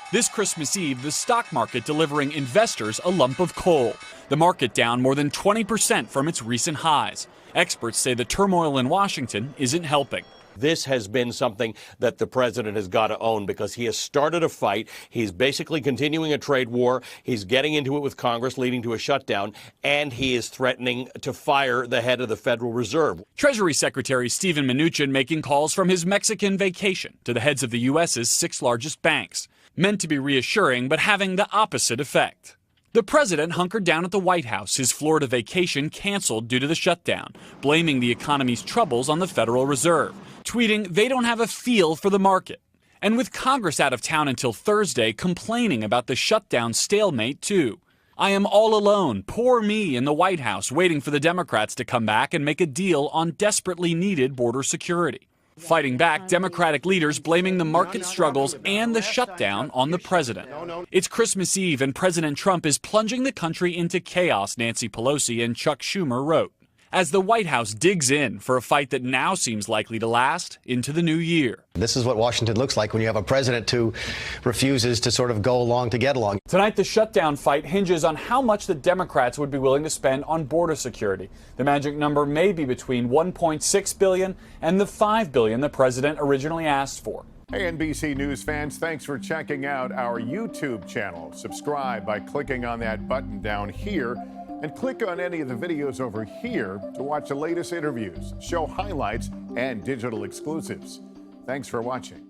This Christmas Eve, the stock market delivering investors a lump of coal. The market down more than 20% from its recent highs. Experts say the turmoil in Washington isn't helping. This has been something that the president has got to own because he has started a fight. He's basically continuing a trade war. He's getting into it with Congress, leading to a shutdown, and he is threatening to fire the head of the Federal Reserve. Treasury Secretary Steve Mnuchin making calls from his Mexican vacation to the heads of the U.S.'s 6 largest banks. Meant to be reassuring, but having the opposite effect. The president hunkered down at the White House, his Florida vacation canceled due to the shutdown, blaming the economy's troubles on the Federal Reserve, tweeting they don't have a feel for the market. And with Congress out of town until Thursday, complaining about the shutdown stalemate too. I am all alone, poor me, in the White House, waiting for the Democrats to come back and make a deal on desperately needed border security. Fighting back, Democratic leaders blaming the market struggles and the shutdown on the president. It's Christmas Eve and President Trump is plunging the country into chaos, Nancy Pelosi and Chuck Schumer wrote, as the White House digs in for a fight that now seems likely to last into the new year. This is what Washington looks like when you have a president who refuses to sort of go along to get along. Tonight, the shutdown fight hinges on how much the Democrats would be willing to spend on border security. The magic number may be between $1.6 billion and the $5 billion the president originally asked for. Hey, NBC News fans, thanks for checking out our YouTube channel. Subscribe by clicking on that button down here and click on any of the videos over here to watch the latest interviews, show highlights, and digital exclusives. Thanks for watching.